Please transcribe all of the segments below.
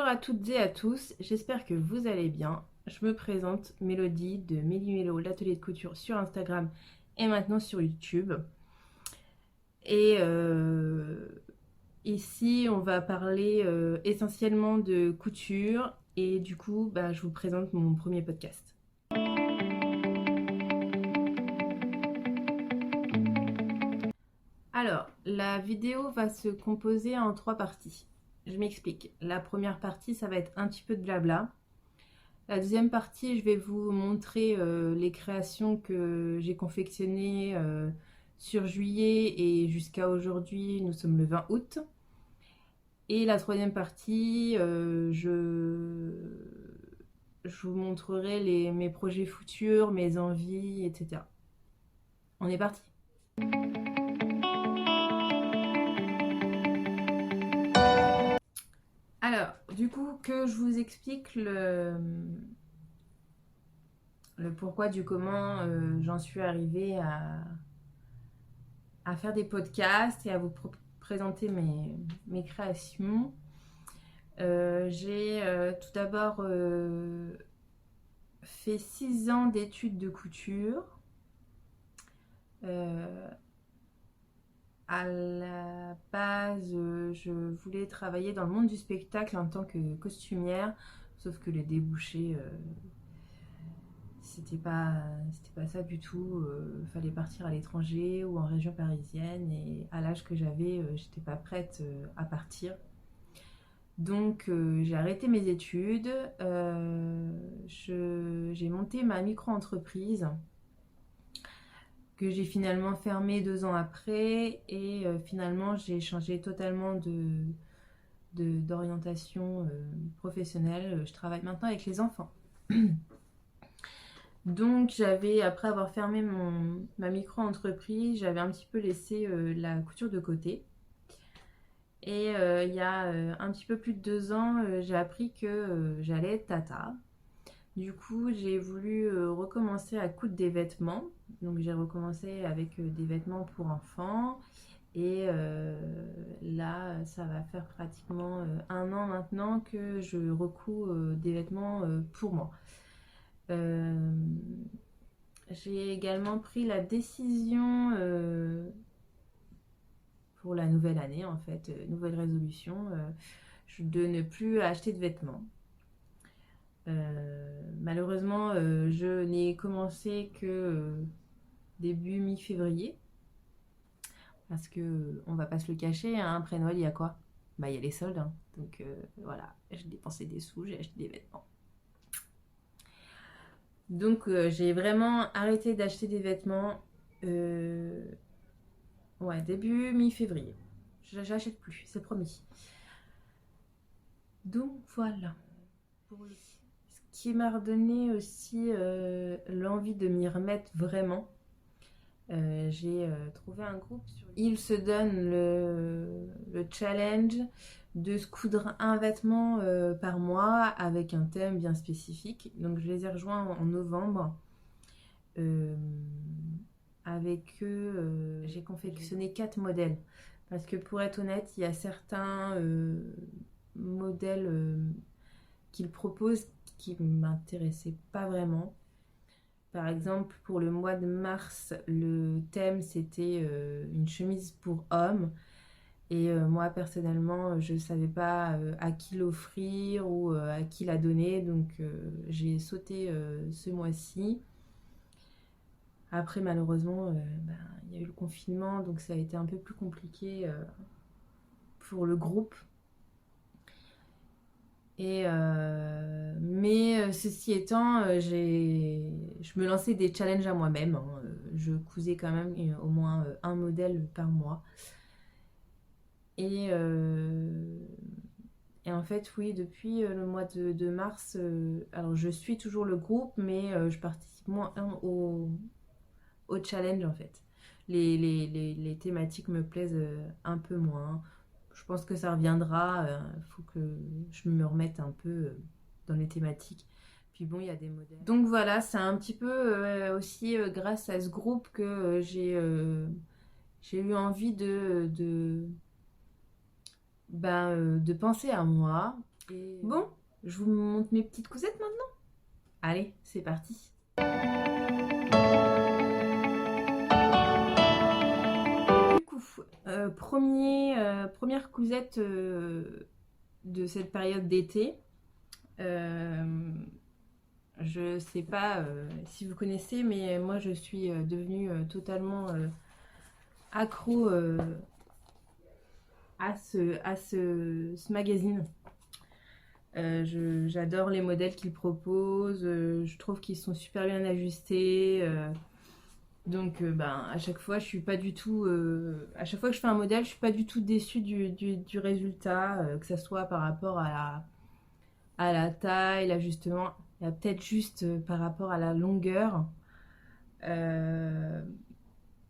à toutes et à tous, j'espère que vous allez bien. Je me présente, Mélodie de Méli-Mélo, l'atelier de couture sur Instagram et maintenant sur YouTube. Et ici, on va parler essentiellement de couture et du coup, je vous présente mon premier podcast. Alors, la vidéo va se composer en 3 parties. Je m'explique. La première partie, ça va être un petit peu de blabla. La deuxième partie, je vais vous montrer les créations que j'ai confectionnées sur juillet et jusqu'à aujourd'hui, nous sommes le 20 août. Et la troisième partie, je vous montrerai mes projets futurs, mes envies, etc. On est parti! Alors, du coup, que je vous explique le pourquoi du comment j'en suis arrivée à faire des podcasts et à vous présenter mes créations. J'ai tout d'abord fait 6 ans d'études de couture. À la base, je voulais travailler dans le monde du spectacle en tant que costumière, sauf que les débouchés, c'était pas ça du tout. Fallait partir à l'étranger ou en région parisienne, et à l'âge que j'avais, j'étais pas prête à partir. Donc j'ai arrêté mes études, j'ai monté ma micro-entreprise que j'ai finalement fermée 2 ans après, et finalement j'ai changé totalement d'orientation professionnelle. Je travaille maintenant avec les enfants. Donc après avoir fermé ma micro-entreprise, j'avais un petit peu laissé la couture de côté. Et il y a un petit peu plus de 2 ans, j'ai appris que j'allais être tata. Du coup, j'ai voulu recommencer à coudre des vêtements. Donc j'ai recommencé avec des vêtements pour enfants. Et là, ça va faire pratiquement 1 an maintenant que je recouds des vêtements pour moi. J'ai également pris la décision pour la nouvelle année, en fait, nouvelle résolution, de ne plus acheter de vêtements. Malheureusement, je n'ai commencé que début mi-février, parce que on va pas se le cacher, hein, après Noël, il y a quoi? Il y a les soldes, hein. Donc voilà, j'ai dépensé des sous, j'ai acheté des vêtements. Donc j'ai vraiment arrêté d'acheter des vêtements début mi-février. J'achète plus, c'est promis. Donc voilà. Ce qui m'a redonné aussi l'envie de m'y remettre vraiment. J'ai trouvé un groupe ils se donnent le challenge de se coudre un vêtement par mois avec un thème bien spécifique. Donc je les ai rejoints en novembre. Avec eux, j'ai confectionné 4 modèles. Parce que pour être honnête, il y a certains modèles qu'ils proposent qui ne m'intéressaient pas vraiment. Par exemple, pour le mois de mars, le thème c'était une chemise pour homme. Et moi personnellement, je ne savais pas à qui l'offrir ou à qui la donner. Donc j'ai sauté ce mois-ci. Après, malheureusement, il y a eu le confinement, donc ça a été un peu plus compliqué pour le groupe. Mais ceci étant, je me lançais des challenges à moi-même, hein. Je cousais quand même au moins un modèle par mois. Et en fait, oui, depuis le mois de mars, alors je suis toujours le groupe, mais je participe moins au challenge en fait. Les thématiques me plaisent un peu moins. Je pense que ça reviendra. Il faut que je me remette un peu dans les thématiques. Puis bon, il y a des modèles. Donc voilà, c'est un petit peu aussi grâce à ce groupe que j'ai eu envie de penser à moi. Bon, je vous montre mes petites cousettes maintenant. Allez, c'est parti. Du coup, première cousette de cette période d'été. Je sais pas si vous connaissez, mais moi je suis devenue totalement accro à ce magazine. J'adore les modèles qu'ils proposent, je trouve qu'ils sont super bien ajustés. Donc ben, à chaque fois, je suis pas du tout. À chaque fois que je fais un modèle, je suis pas du tout déçue du résultat, que ça soit par rapport à la taille, l'ajustement. Il y a peut-être juste par rapport à la longueur.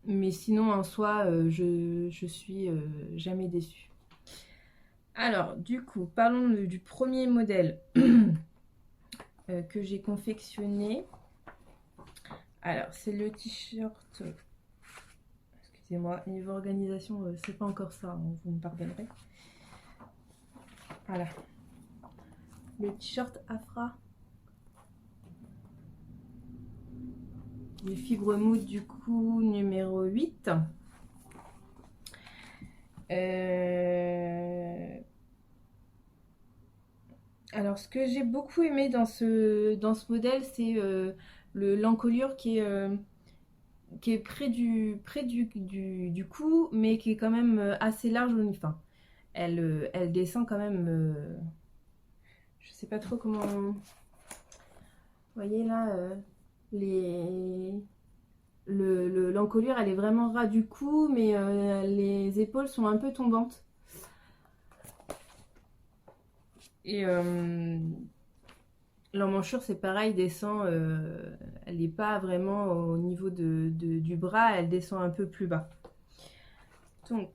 Mais sinon, en soi, je suis jamais déçue. Alors, du coup, parlons du premier modèle que j'ai confectionné. Alors, c'est le t-shirt. Excusez-moi, niveau organisation, c'est pas encore ça, hein, vous me pardonnerez. Voilà. Le t-shirt Afra. Les fibres moules, du coup, numéro 8. Alors, ce que j'ai beaucoup aimé dans ce modèle, c'est l'encolure qui est près du cou, mais qui est quand même assez large au niveau. Enfin, elle descend quand même. Je sais pas trop comment. Vous voyez là, l'encolure, elle est vraiment ras du cou, mais les épaules sont un peu tombantes. Et l'emmanchure, c'est pareil, descend. Elle n'est pas vraiment au niveau du bras, elle descend un peu plus bas. Donc,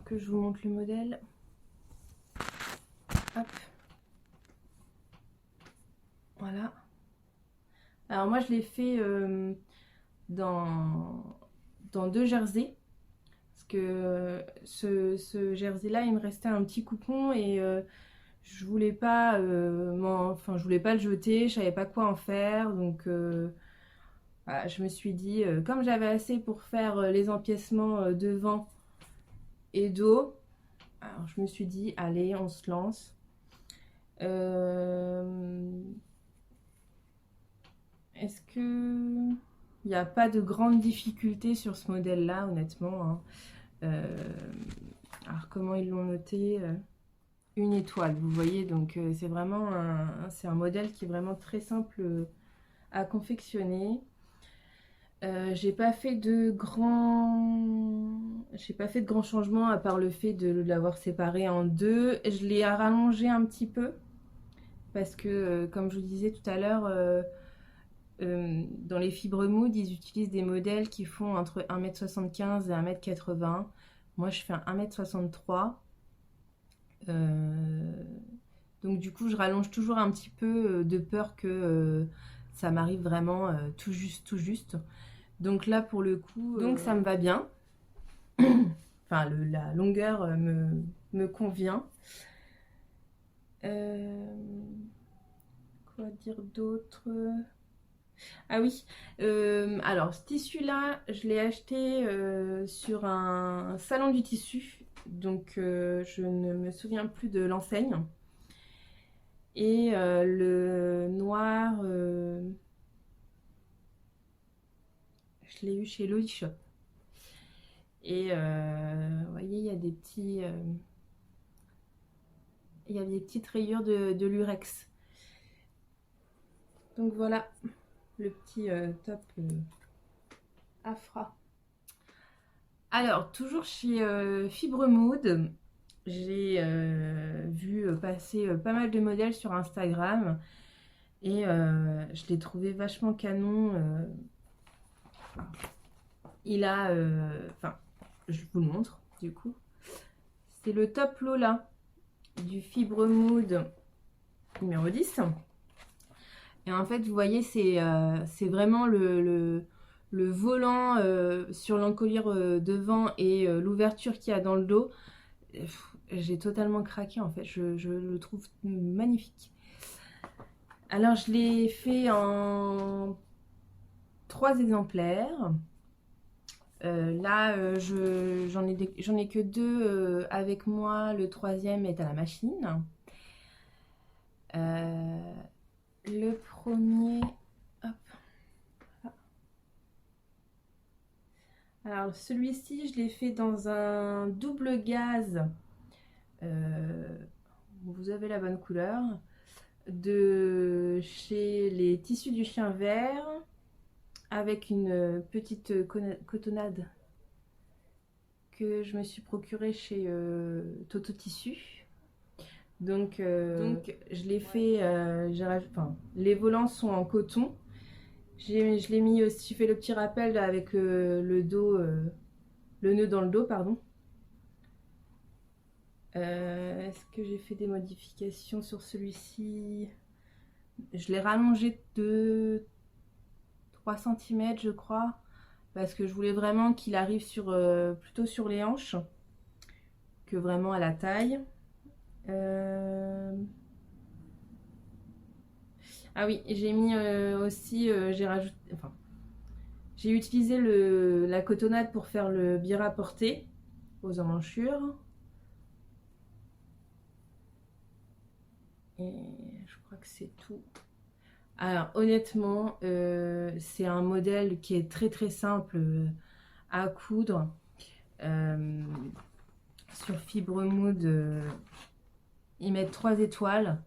que je vous montre le modèle. Hop. Voilà. Alors moi, je l'ai fait dans 2 jerseys. Parce que ce jersey-là, il me restait un petit coupon et je voulais pas, je voulais pas le jeter, je savais pas quoi en faire. Donc voilà, je me suis dit, comme j'avais assez pour faire les empiècements devant et dos, alors je me suis dit, allez, on se lance. Est-ce que il n'y a pas de grande difficulté sur ce modèle-là, honnêtement, hein. Alors comment ils l'ont noté? Une étoile, vous voyez, donc c'est vraiment c'est un modèle qui est vraiment très simple à confectionner. J'ai pas fait de grands changements à part le fait de l'avoir séparé en deux. Je l'ai rallongé un petit peu parce que comme je vous disais tout à l'heure, dans les fibres mood, ils utilisent des modèles qui font entre 1m75 et 1m80. Moi, je fais un 1m63. Donc du coup, je rallonge toujours un petit peu de peur que ça m'arrive vraiment tout juste. Donc là, pour le coup, donc ça me va bien. Enfin, la longueur me convient. Quoi dire d'autre? Ah oui, alors ce tissu-là, je l'ai acheté sur un salon du tissu. Donc je ne me souviens plus de l'enseigne. Et le noir, je l'ai eu chez Loli Shop. Et vous voyez, il y a des petites rayures de lurex. Donc voilà, le petit top Afra. Alors, toujours chez Fibre Mood, j'ai vu passer pas mal de modèles sur Instagram et je l'ai trouvé vachement canon. Il a, enfin, je vous le montre du coup. C'est le top Lola du Fibre Mood numéro 10. Et en fait, vous voyez, c'est vraiment le volant sur l'encolure devant et l'ouverture qu'il y a dans le dos. j'ai totalement craqué en fait, je le trouve magnifique. Alors je l'ai fait en 3 exemplaires. Là, j'en ai que 2 avec moi, le troisième est à la machine. Euh, le premier, hop. Alors celui-ci, je l'ai fait dans un double gaze. Vous avez la bonne couleur. De chez les tissus du chien vert, avec une petite cotonnade que je me suis procurée chez Toto Tissu. Donc je l'ai fait, enfin, les volants sont en coton. Je l'ai mis aussi, j'ai fait le petit rappel avec le dos, le nœud dans le dos, pardon. Est-ce que j'ai fait des modifications sur celui-ci? Je l'ai rallongé de 3 cm, je crois, parce que je voulais vraiment qu'il arrive plutôt sur les hanches que vraiment à la taille. Ah oui, j'ai mis aussi, j'ai utilisé la cotonnade pour faire le bi-rapporté aux emmanchures. Et je crois que c'est tout. Alors honnêtement, c'est un modèle qui est très très simple à coudre. Sur Fibre Mood, ils mettent 3 étoiles.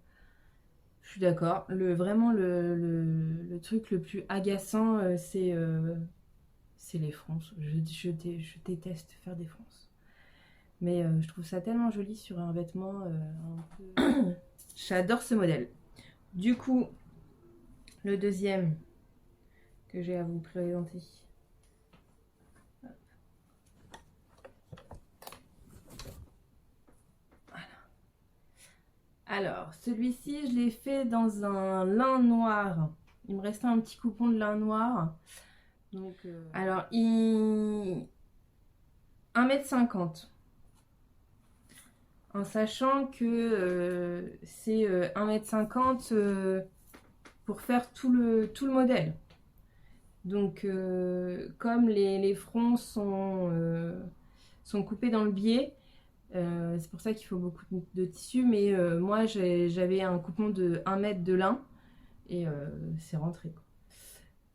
Je suis d'accord. Vraiment, le truc le plus agaçant, c'est les fronces. Je déteste faire des fronces. Mais je trouve ça tellement joli sur un vêtement un peu... J'adore ce modèle. Du coup, le deuxième que j'ai à vous présenter. Voilà. Alors, celui-ci, je l'ai fait dans un lin noir. Il me restait un petit coupon de lin noir. Donc, alors, 1,50 m. En sachant que c'est 1,50 m pour faire tout le modèle. Donc, comme les fronts sont coupés dans le biais, c'est pour ça qu'il faut beaucoup de tissu. Mais moi, j'avais un coupon de 1 mètre de lin et c'est rentré, quoi.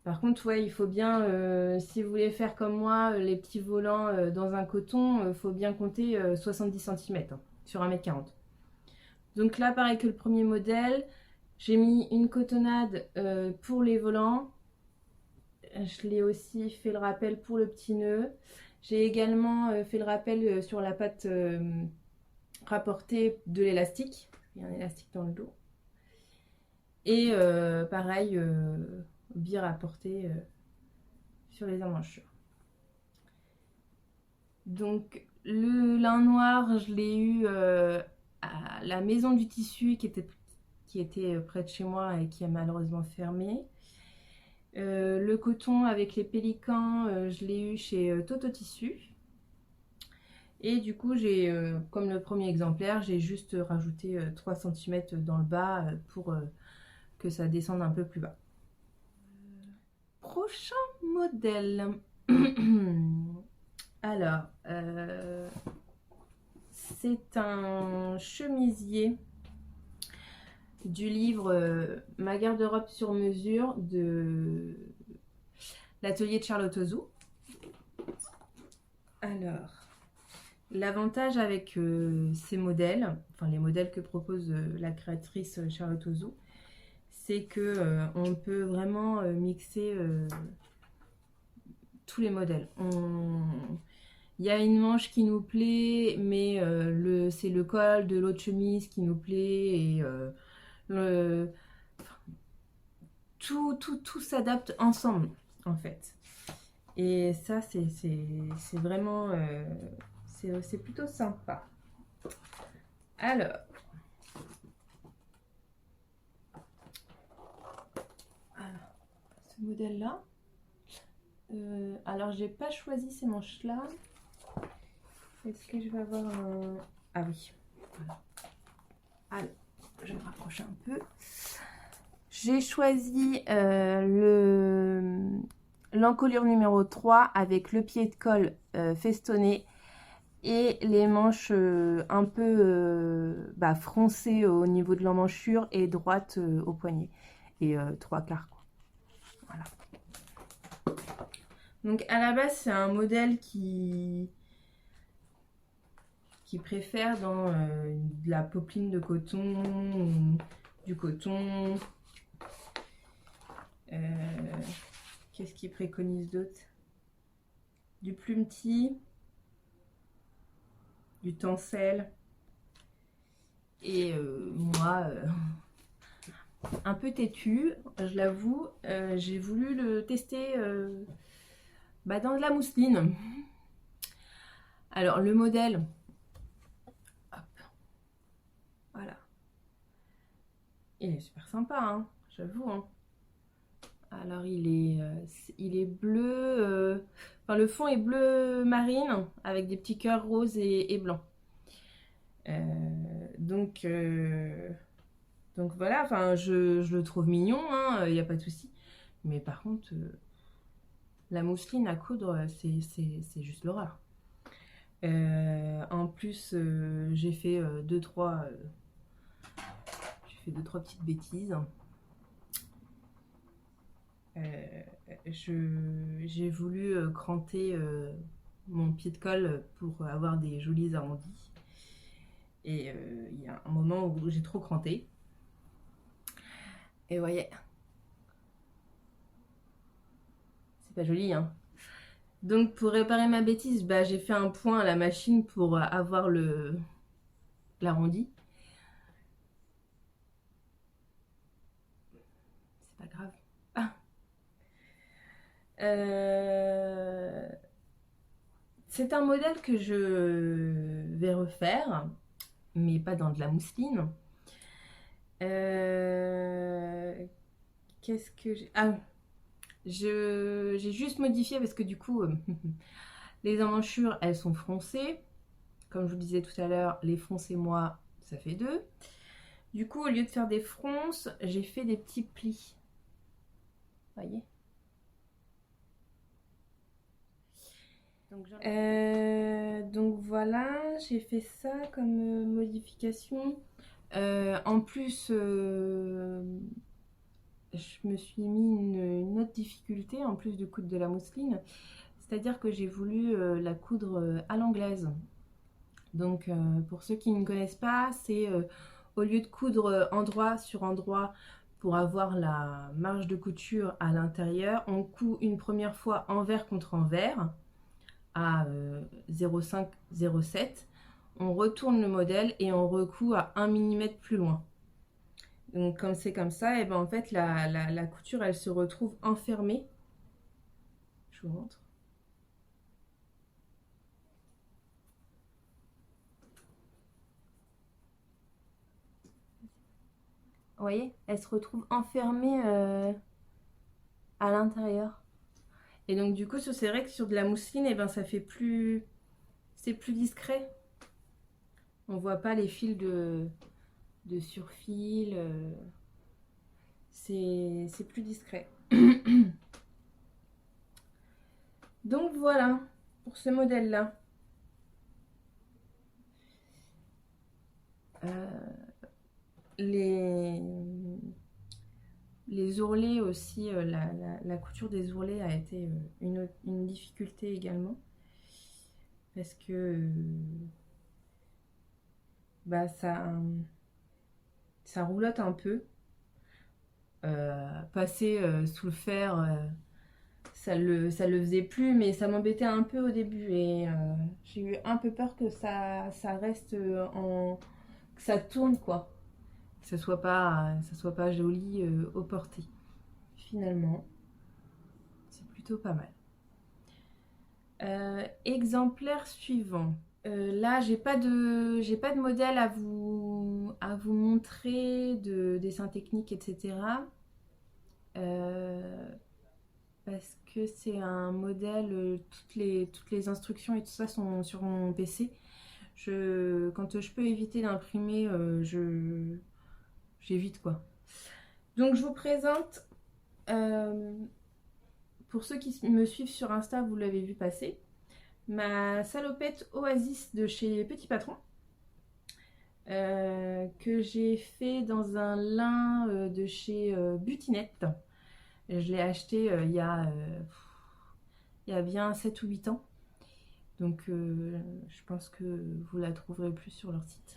Par contre, ouais, il faut bien, si vous voulez faire comme moi, les petits volants dans un coton, il faut bien compter 70 cm sur 1,40 m. Donc là, pareil que le premier modèle, j'ai mis une cotonnade pour les volants. Je l'ai aussi fait le rappel pour le petit nœud. J'ai également fait le rappel sur la patte rapportée de l'élastique. Il y a un élastique dans le dos. Et pareil, bi-rapporté sur les emmanchures. Donc le lin noir, je l'ai eu à la maison du tissu qui était près de chez moi et qui a malheureusement fermé. Le coton avec les pélicans, je l'ai eu chez Toto Tissu. Et du coup, comme le premier exemplaire, j'ai juste rajouté 3 cm dans le bas pour que ça descende un peu plus bas. Prochain modèle. Alors, c'est un chemisier du livre Ma garde-robe sur mesure de l'atelier de Charlotte Ozou. Alors, l'avantage avec ces modèles, enfin les modèles que propose la créatrice Charlotte Ozou, c'est que on peut vraiment mixer tous les modèles. Il y a une manche qui nous plaît, mais c'est le col de l'autre chemise qui nous plaît et tout s'adapte ensemble en fait. Et ça, c'est vraiment c'est plutôt sympa. Alors, ce modèle-là. Alors, j'ai pas choisi ces manches-là. Est-ce que je vais avoir un... Ah oui, voilà. Allez, je me rapproche un peu. J'ai choisi l'encolure numéro 3 avec le pied de colle festonné et les manches un peu froncées au niveau de l'emmanchure et droite au poignet. Et 3/4 quoi. Voilà. Donc à la base c'est un modèle qui préfère dans de la popeline de coton, du coton. Qu'est-ce qu'il préconise d'autre? Du plumetis, du tencel. Et moi, un peu têtue, je l'avoue, j'ai voulu le tester dans de la mousseline. Alors le modèle, hop, voilà. Il est super sympa, hein, j'avoue. Hein. Alors il est bleu, enfin le fond est bleu marine avec des petits cœurs roses et blancs. Donc voilà, enfin je le trouve mignon, il n'y a pas de souci. Mais par contre, la mousseline à coudre, c'est juste l'horreur. En plus, j'ai fait deux, trois petites bêtises. J'ai voulu cranter mon pied de colle pour avoir des jolis arrondis. Et il y a un moment où j'ai trop cranté. Et voyez, c'est pas joli, hein. Donc pour réparer ma bêtise, j'ai fait un point à la machine pour avoir l'arrondi. C'est pas grave. Ah. C'est un modèle que je vais refaire, mais pas dans de la mousseline. Qu'est-ce que j'ai... Ah, j'ai juste modifié parce que du coup, les emmanchures, elles sont froncées. Comme je vous disais tout à l'heure, les fronces et moi, ça fait 2. Du coup, au lieu de faire des fronces, j'ai fait des petits plis. Voyez. Donc voilà, j'ai fait ça comme modification. En plus, je me suis mis une autre difficulté en plus de coudre de la mousseline. C'est-à-dire que j'ai voulu la coudre à l'anglaise. Donc pour ceux qui ne connaissent pas, c'est au lieu de coudre endroit sur endroit pour avoir la marge de couture à l'intérieur, on coud une première fois envers contre envers à 0,5, 0,7. On retourne le modèle et on recoud à 1 mm plus loin. Donc comme c'est comme ça, et ben en fait la couture elle se retrouve enfermée. Je vous montre. Vous voyez, elle se retrouve enfermée à l'intérieur. Et donc du coup, c'est vrai que sur de la mousseline, et ben ça fait plus, c'est plus discret. On voit pas les fils de surfil. C'est plus discret. Donc voilà pour ce modèle-là. Les ourlets aussi, la couture des ourlets a été une difficulté également. Parce que ça roulotte un peu. Passer sous le fer, ça le faisait plus, mais ça m'embêtait un peu au début. Et j'ai eu un peu peur que ça reste que ça tourne, quoi. Que ça soit pas joli au porté. Finalement, c'est plutôt pas mal. Exemplaire suivant. Là, j'ai pas de modèle à vous montrer, de dessin technique, etc. parce que c'est un modèle, toutes les instructions et tout ça sont sur mon PC. Quand je peux éviter d'imprimer, j'évite quoi. Donc je vous présente, euh, pour ceux qui me suivent sur Insta, vous l'avez vu passer, ma salopette Oasis de chez Petit Patron. Que j'ai fait dans un lin de chez Butinette. Je l'ai acheté il y a bien 7 ou 8 ans. Donc je pense que vous la trouverez plus sur leur site.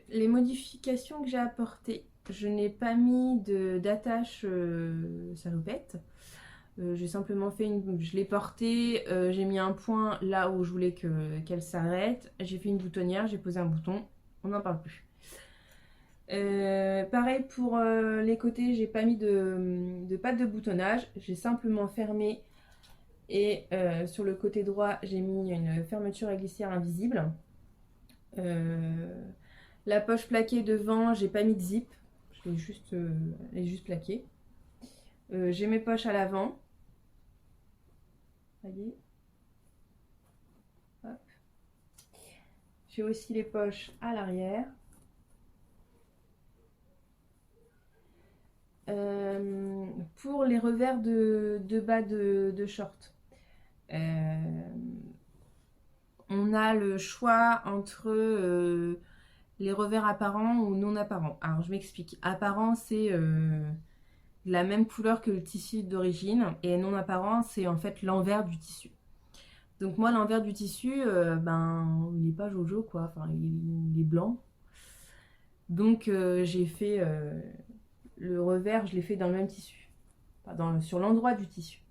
Les modifications que j'ai apportées, je n'ai pas mis d'attache salopette. J'ai simplement fait je l'ai portée, j'ai mis un point là où je voulais qu'elle s'arrête. J'ai fait une boutonnière, j'ai posé un bouton, on n'en parle plus. Pareil pour les côtés, j'ai pas mis de patte de boutonnage, j'ai simplement fermé et sur le côté droit, j'ai mis une fermeture à glissière invisible. La poche plaquée devant, j'ai pas mis de zip, elle est juste plaquée. J'ai mes poches à l'avant. Voyez. J'ai aussi les poches à l'arrière. Pour les revers de bas de short, on a le choix entre les revers apparents ou non apparents. Alors je m'explique. Apparent, c'est la même couleur que le tissu d'origine, et non apparent, c'est en fait l'envers du tissu. Donc moi, l'envers du tissu, ben il n'est pas jojo quoi, enfin il est blanc. Donc j'ai fait le revers, je l'ai fait dans le même tissu, sur l'endroit du tissu.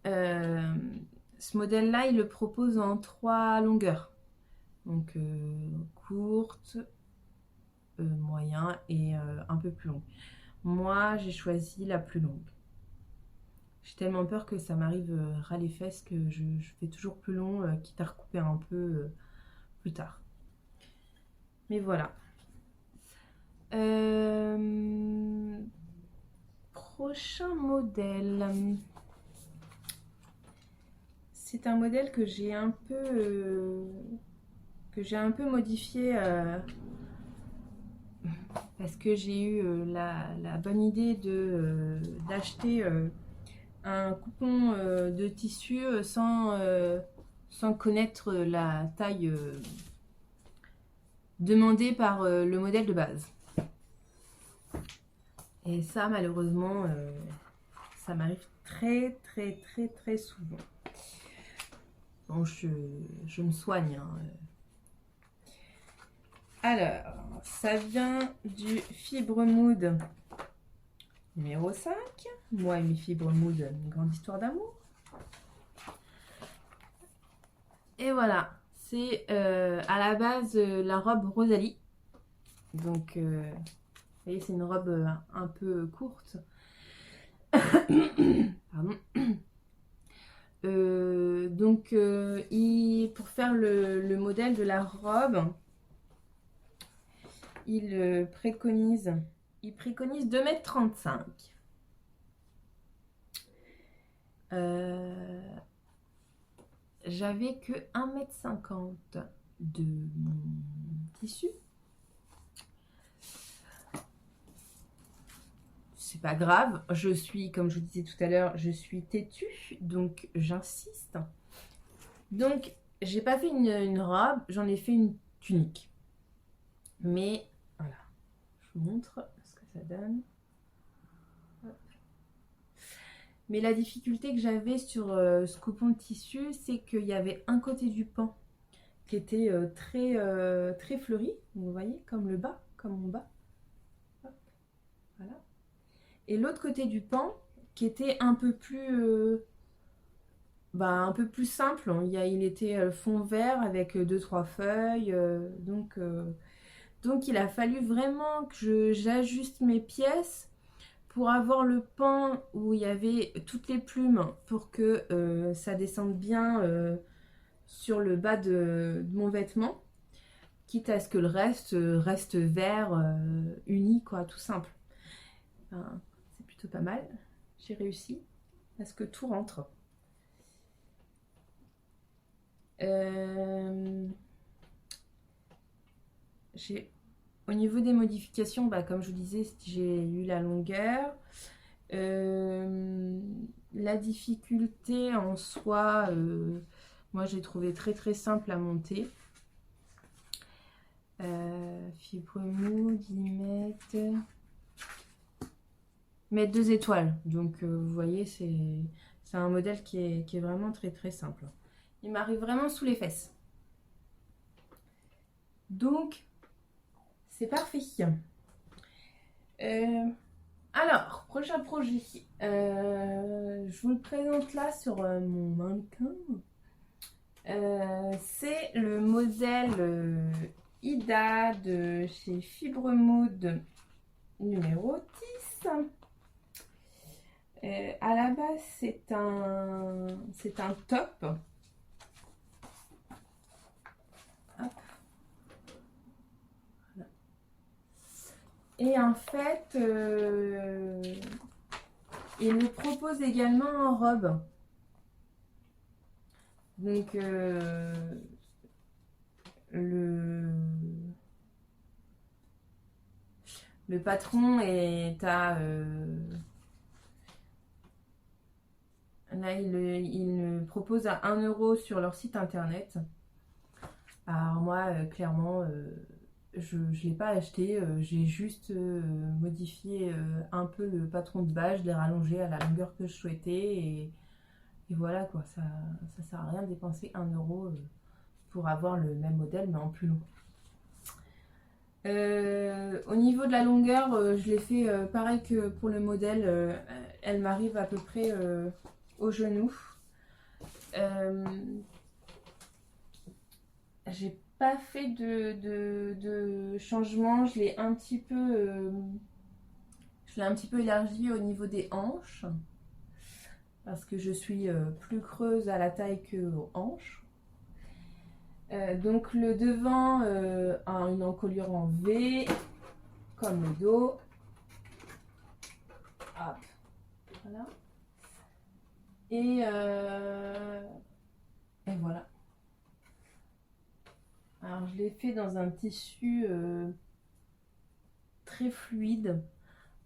Ce modèle-là, il le propose en 3 longueurs. Donc courte, moyen et un peu plus longue. Moi, j'ai choisi la plus longue. J'ai tellement peur que ça m'arrive ras les fesses que je fais toujours plus long, quitte à recouper un peu plus tard. Mais voilà. Prochain modèle. C'est un modèle que j'ai un peu modifié parce que j'ai eu la bonne idée d'acheter un coupon de tissu sans connaître la taille demandée par le modèle de base. Et ça, malheureusement, ça m'arrive très souvent. Bon, je me soigne. Hein. Alors, ça vient du Fibre Mood numéro 5. Moi et mes Fibre Mood, une grande histoire d'amour. Et voilà, c'est à la base la robe Rosalie. Donc, vous voyez, c'est une robe un peu courte. Pardon. Donc, pour faire le modèle de la robe, il préconise 2,35 m. J'avais que 1,50 m de mon tissu. C'est pas grave, comme je vous disais tout à l'heure, je suis têtue, donc j'insiste. Donc, j'ai pas fait une robe, j'en ai fait une tunique. Mais voilà, je vous montre ce que ça donne. Hop. Mais la difficulté que j'avais sur ce coupon de tissu, c'est qu'il y avait un côté du pan qui était très fleuri. Vous voyez, comme le bas, comme mon bas. Hop. Voilà. Et l'autre côté du pan qui était un peu plus simple. Il était fond vert avec 2-3 feuilles. Donc il a fallu vraiment que j'ajuste mes pièces pour avoir le pan où il y avait toutes les plumes pour que ça descende bien sur le bas de mon vêtement, quitte à ce que le reste reste vert uni, quoi, tout simple. Enfin, c'est plutôt pas mal. J'ai réussi à ce que tout rentre. Au niveau des modifications, bah, comme je vous disais, j'ai eu la longueur. La difficulté en soi, moi j'ai trouvé très simple à monter. Fibre mou, 10 mètres. Mettre 2 étoiles. Donc vous voyez, c'est un modèle qui est vraiment très simple. Il m'arrive vraiment sous les fesses. Donc, c'est parfait. Alors, prochain projet. Je vous le présente là sur mon mannequin. C'est le modèle Ida de chez Fibre Mood numéro 10. À la base, c'est un top. Hop. Voilà. Et en fait, il me propose également en robe. Donc, le patron est à... là, il me propose à 1 € sur leur site internet. Alors moi, clairement, je ne l'ai pas acheté. J'ai juste modifié un peu le patron de base. Je l'ai rallongé à la longueur que je souhaitais. Et voilà quoi, ça sert à rien de dépenser 1 € pour avoir le même modèle, mais en plus long. Au niveau de la longueur, je l'ai fait pareil que pour le modèle. Elle m'arrive à peu près au genou. J'ai pas fait de changement. Je l'ai un petit peu élargi au niveau des hanches parce que je suis plus creuse à la taille que aux hanches. Donc le devant a une encolure en V comme le dos. Hop. Voilà. Et voilà. Alors je l'ai fait dans un tissu très fluide.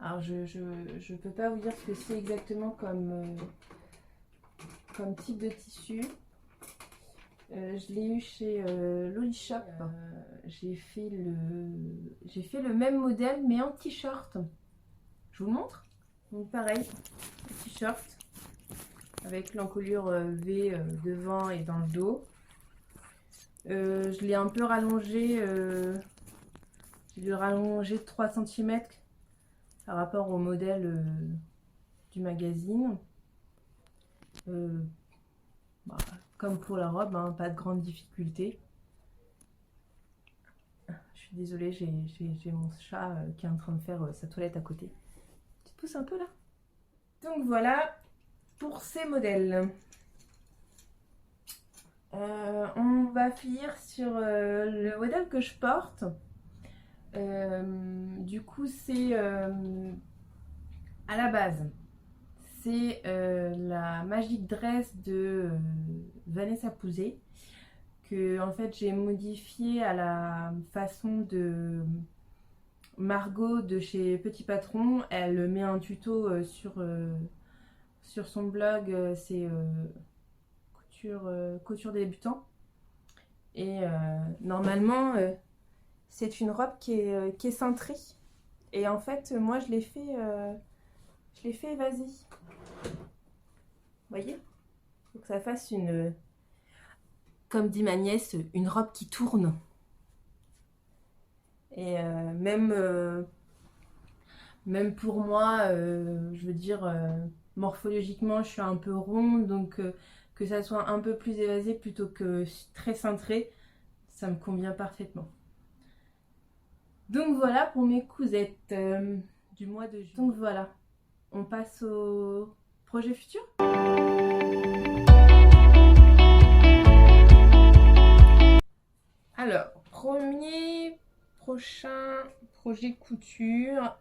Alors je peux pas vous dire ce que c'est exactement comme type de tissu. Je l'ai eu chez Loli Shop. J'ai fait le même modèle mais en t-shirt. Je vous montre. Donc pareil, t-shirt avec l'encolure V devant et dans le dos. Je l'ai un peu rallongé. Je l'ai rallongé de 3 cm par rapport au modèle du magazine. Bah, comme pour la robe, hein, pas de grande difficulté. Je suis désolée, j'ai mon chat qui est en train de faire sa toilette à côté. Tu te pousses un peu là. Donc voilà pour ces modèles. On va finir sur le modèle que je porte. Du coup, c'est à la base, c'est la Magic Dress de Vanessa Pouzet, que en fait j'ai modifié à la façon de Margot de chez Petit Patron. Elle met un tuto sur son blog, c'est couture débutant. Et normalement, c'est une robe qui est cintrée. Et en fait, moi, je l'ai fait évasée. Vous voyez? Faut que ça fasse une, comme dit ma nièce, une robe qui tourne. Et même pour moi, je veux dire, morphologiquement, je suis un peu ronde, donc que ça soit un peu plus évasé plutôt que très cintré, ça me convient parfaitement. Donc voilà pour mes cousettes du mois de juillet. Donc voilà, on passe au projet futur. Alors, prochain projet couture,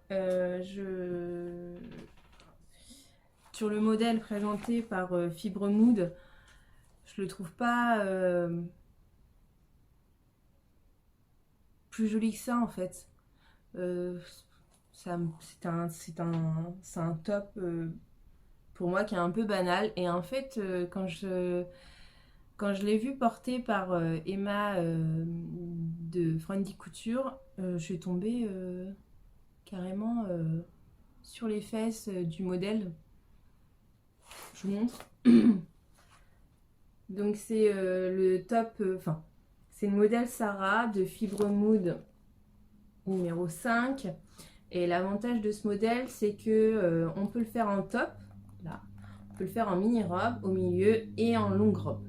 sur le modèle présenté par Fibre Mood, je le trouve pas plus joli que ça en fait. C'est un top pour moi qui est un peu banal. Et en fait, quand je l'ai vu porté par Emma de Friendly Couture, je suis tombée carrément sur les fesses du modèle. Je vous montre. Donc c'est le top, enfin c'est le modèle Sarah de Fibre Mood numéro 5. Et l'avantage de ce modèle, c'est que on peut le faire en top, là. On peut le faire en mini robe au milieu et en longue robe.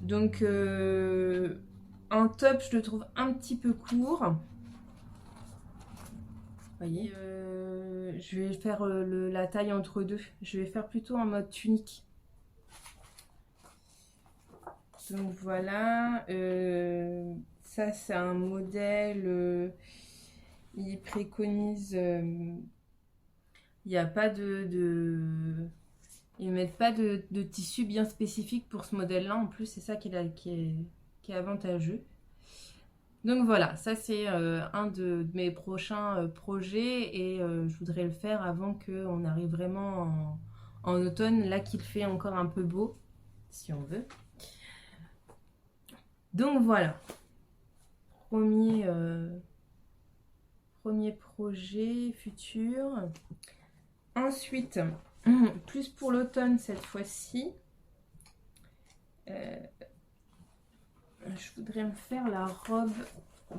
Donc en top, je le trouve un petit peu court. Voyez, je vais faire la taille entre deux. Je vais faire plutôt en mode tunique. Donc voilà, ça c'est un modèle, il préconise, il n'y a pas ils mettent pas de tissu bien spécifique pour ce modèle-là. En plus, c'est ça qui est avantageux. Donc voilà, ça c'est un de mes prochains projets et je voudrais le faire avant qu'on arrive vraiment en automne, là qu'il fait encore un peu beau, si on veut. Donc voilà, premier projet futur. Ensuite, plus pour l'automne cette fois-ci, je voudrais me faire la robe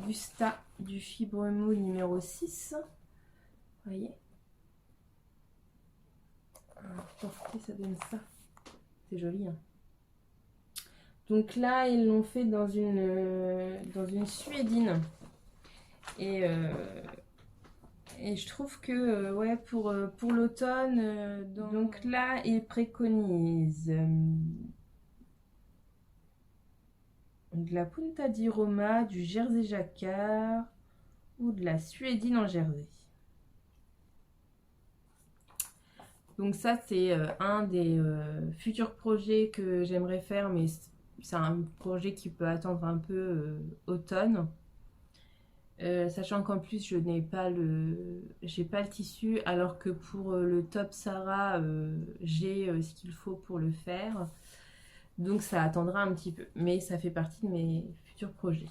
Busta du Fibre Mood numéro 6. Vous voyez, portée, ça donne ça. C'est joli, hein. Donc là, ils l'ont fait dans une suédine. Et je trouve que ouais, pour l'automne, donc là, ils préconisent de la Punta di Roma, du jersey jacquard ou de la suédine en jersey. Donc ça, c'est un des futurs projets que j'aimerais faire, mais c'est un projet qui peut attendre un peu automne. Sachant qu'en plus je n'ai pas j'ai pas le tissu, alors que pour le top Sarah j'ai ce qu'il faut pour le faire, donc ça attendra un petit peu, mais ça fait partie de mes futurs projets.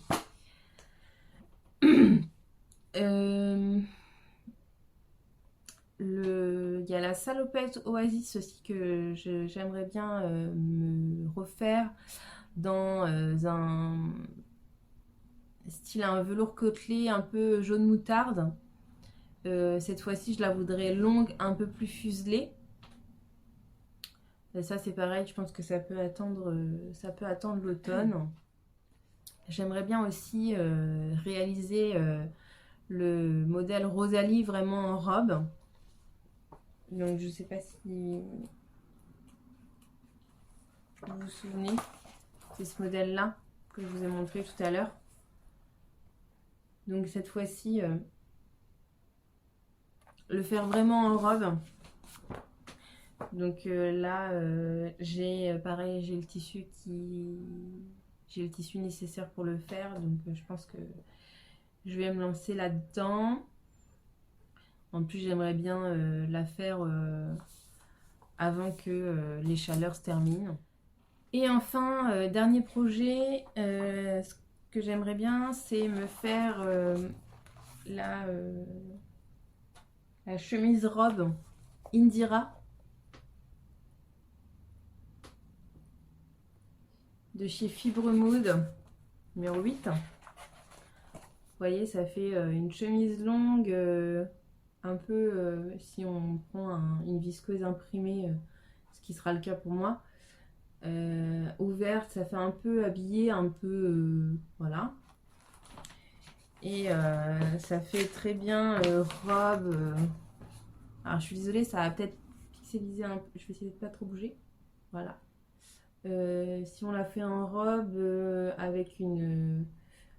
Il y a la salopette Oasis aussi que j'aimerais bien me refaire dans un style un velours côtelé un peu jaune moutarde. Cette fois-ci je la voudrais longue, un peu plus fuselée. Et ça c'est pareil, je pense que ça peut attendre l'automne. J'aimerais bien aussi réaliser le modèle Rosalie vraiment en robe. Donc je sais pas si vous vous souvenez, c'est ce modèle là que je vous ai montré tout à l'heure. Donc cette fois-ci le faire vraiment en robe. Donc là j'ai pareil, j'ai le tissu nécessaire pour le faire, donc je pense que je vais me lancer là-dedans. En plus j'aimerais bien la faire avant que les chaleurs se terminent. Et enfin dernier projet, ce que j'aimerais bien c'est me faire la chemise robe Indira de chez Fibre Mood numéro 8. Vous voyez, ça fait une chemise longue, un peu, si on prend une viscose imprimée, ce qui sera le cas pour moi, ouverte, ça fait un peu habillé, un peu, voilà. Et ça fait très bien robe. Alors je suis désolée, ça va peut-être pixeliser un peu, je vais essayer de pas trop bouger. Voilà. Si on la fait en robe avec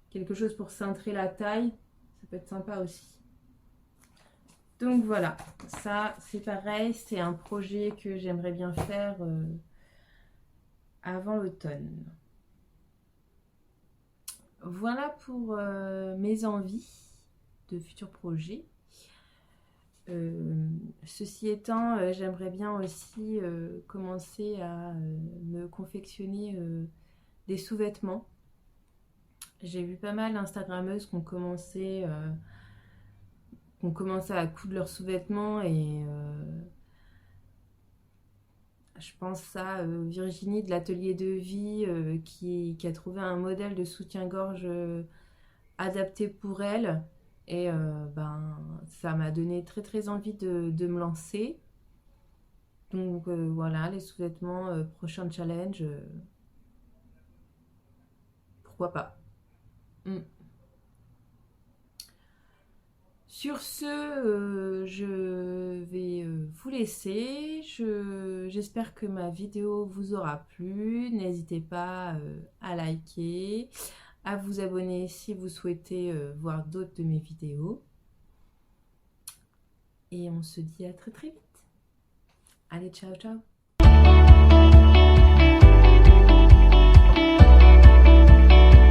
quelque chose pour cintrer la taille, ça peut être sympa aussi. Donc voilà, ça c'est pareil, c'est un projet que j'aimerais bien faire avant l'automne. Voilà pour mes envies de futurs projets. Ceci étant, j'aimerais bien aussi commencer à me confectionner des sous-vêtements. J'ai vu pas mal d'Instagrammeuses qui ont commencé à coudre leurs sous-vêtements et je pense à Virginie de l'Atelier de Vie qui a trouvé un modèle de soutien-gorge adapté pour elle. Et ben, ça m'a donné très très envie de me lancer. Donc voilà, les sous-vêtements, prochain challenge, pourquoi pas. Mm. Sur ce, je vais vous laisser. J'espère que ma vidéo vous aura plu. N'hésitez pas à liker, à vous abonner si vous souhaitez voir d'autres de mes vidéos. Et on se dit à très très vite. Allez, ciao ciao.